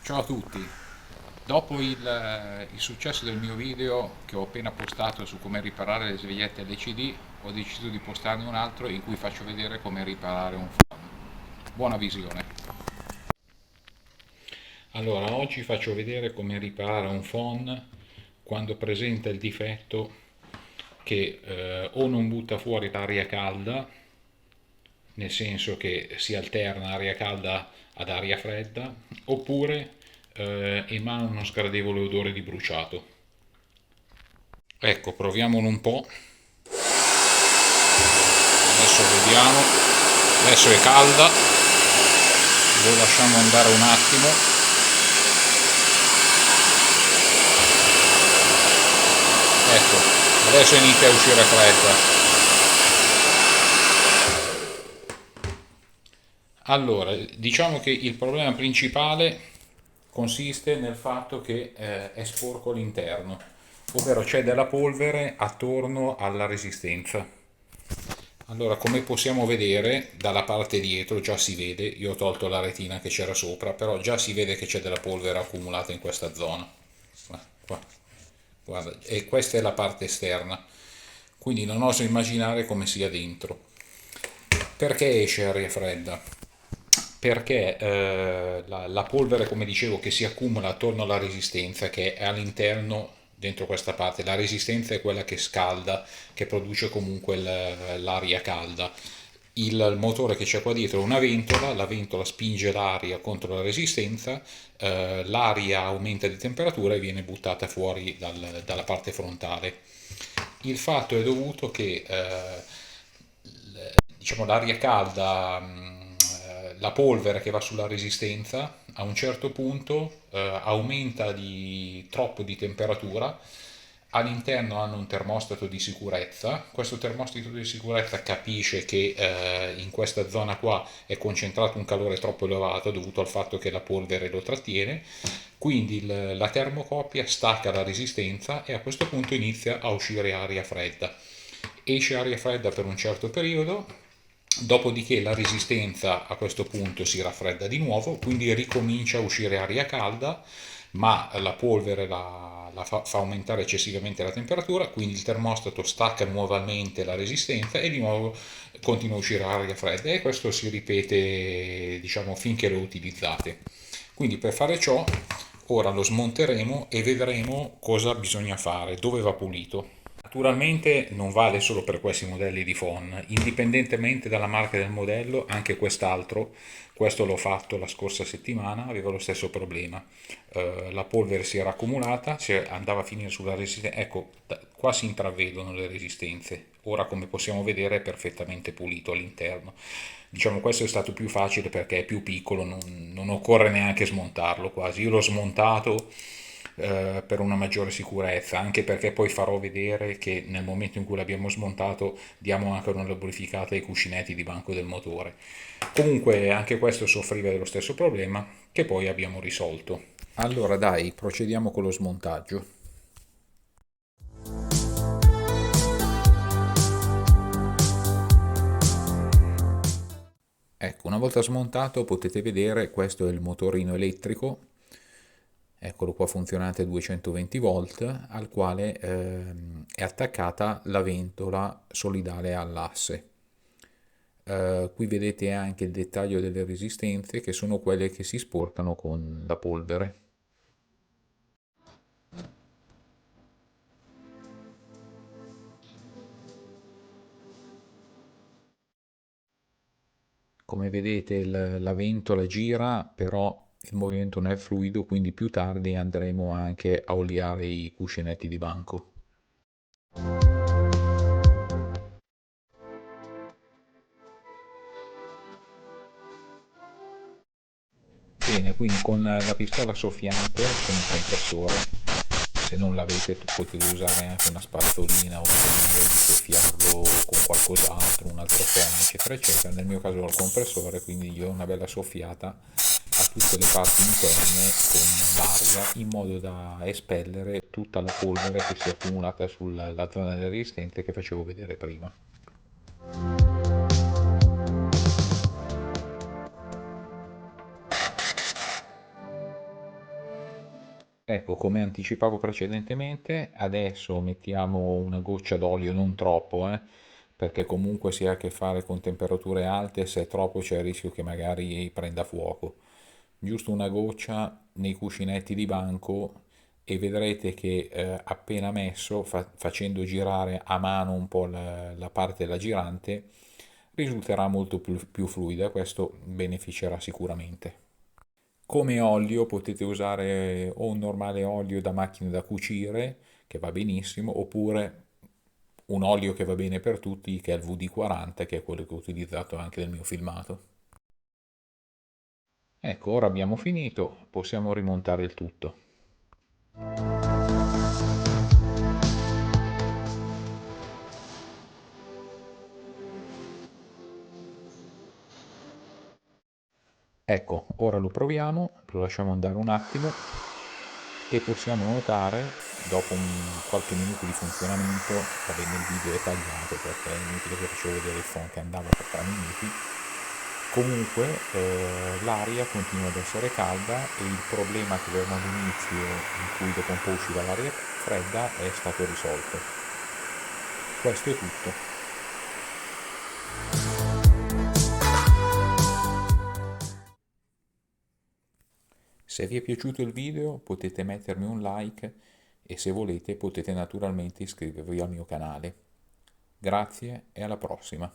Ciao a tutti. Dopo il successo del mio video che ho appena postato su come riparare le svegliette LCD, ho deciso di postarne un altro in cui faccio vedere come riparare un phon. Buona visione. Allora, oggi faccio vedere come riparare un phon quando presenta il difetto che o non butta fuori l'aria calda, nel senso che si alterna aria calda ad aria fredda, oppure emana uno sgradevole odore di bruciato. Ecco, proviamolo un po'. Adesso vediamo. Adesso è calda, lo lasciamo andare un attimo. Ecco, adesso inizia a uscire fredda. Allora, diciamo che il problema principale consiste nel fatto che è sporco l'interno, ovvero c'è della polvere attorno alla resistenza. Allora, come possiamo vedere dalla parte dietro, già si vede, io ho tolto la retina che c'era sopra, però già si vede che c'è della polvere accumulata in questa zona. Qua, guarda, e questa è la parte esterna, quindi non oso immaginare come sia dentro. Perché esce aria fredda? Perché la polvere, come dicevo, che si accumula attorno alla resistenza, che è all'interno, dentro questa parte, la resistenza è quella che scalda, che produce comunque l'aria calda. Il motore che c'è qua dietro è una ventola, la ventola spinge l'aria contro la resistenza, l'aria aumenta di temperatura e viene buttata fuori dalla parte frontale. Il fatto è dovuto che diciamo, l'aria calda, la polvere che va sulla resistenza, a un certo punto aumenta troppo di temperatura. All'interno hanno un termostato di sicurezza. Questo termostato di sicurezza capisce che in questa zona qua è concentrato un calore troppo elevato dovuto al fatto che la polvere lo trattiene. Quindi la termocopia stacca la resistenza e a questo punto inizia a uscire aria fredda. Esce aria fredda per un certo periodo, dopodiché la resistenza a questo punto si raffredda di nuovo, quindi ricomincia a uscire aria calda, ma la polvere fa aumentare eccessivamente la temperatura, quindi il termostato stacca nuovamente la resistenza e di nuovo continua a uscire aria fredda e questo si ripete, diciamo, finché lo utilizzate. Quindi per fare ciò ora lo smonteremo e vedremo cosa bisogna fare, dove va pulito. Naturalmente non vale solo per questi modelli di phon, indipendentemente dalla marca del modello, anche quest'altro, questo l'ho fatto la scorsa settimana, aveva lo stesso problema. La polvere si era accumulata, andava a finire sulla resistenza, ecco, qua si intravedono le resistenze, ora come possiamo vedere è perfettamente pulito all'interno. Diciamo questo è stato più facile perché è più piccolo, non occorre neanche smontarlo quasi, io l'ho smontato per una maggiore sicurezza, anche perché poi farò vedere che nel momento in cui l'abbiamo smontato diamo anche una lubrificata ai cuscinetti di banco del motore. Comunque anche questo soffriva dello stesso problema che poi abbiamo risolto. Allora dai, procediamo con lo smontaggio. Ecco, una volta smontato potete vedere questo è il motorino elettrico, eccolo qua funzionante a 220 volt, al quale è attaccata la ventola solidale all'asse. Qui vedete anche il dettaglio delle resistenze che sono quelle che si sporcano con la polvere. Come vedete la ventola gira, però il movimento non è fluido, quindi più tardi andremo anche a oliare i cuscinetti di banco. Bene, quindi con la pistola soffiante, con il compressore, se non l'avete potete usare anche una spazzolina o di soffiarlo con qualcos'altro, un altro phon, eccetera, eccetera. Nel mio caso ho il compressore, quindi gli do una bella soffiata a tutte le parti interne con l'aria in modo da espellere tutta la polvere che si è accumulata sulla zona delle resistenze che facevo vedere prima. Ecco, come anticipavo precedentemente, adesso mettiamo una goccia d'olio, non troppo, perché comunque si ha a che fare con temperature alte, se è troppo c'è il rischio che magari prenda fuoco. Giusto una goccia nei cuscinetti di banco e vedrete che appena messo, facendo girare a mano un po' la parte della girante, risulterà molto più fluida, questo beneficerà sicuramente. Come olio potete usare o un normale olio da macchina da cucire, che va benissimo, oppure un olio che va bene per tutti, che è il VD40, che è quello che ho utilizzato anche nel mio filmato. Ecco, ora abbiamo finito, possiamo rimontare il tutto. Ecco, ora lo proviamo, lo lasciamo andare un attimo e possiamo notare, dopo qualche minuto di funzionamento, va bene il video è tagliato perché è inutile che facevo vedere il phone che andava per 3 minuti, comunque l'aria continua ad essere calda e il problema che avevamo all'inizio, in cui dopo un po' usciva l'aria fredda, è stato risolto. Questo è tutto. Se vi è piaciuto il video potete mettermi un like e se volete potete naturalmente iscrivervi al mio canale. Grazie e alla prossima.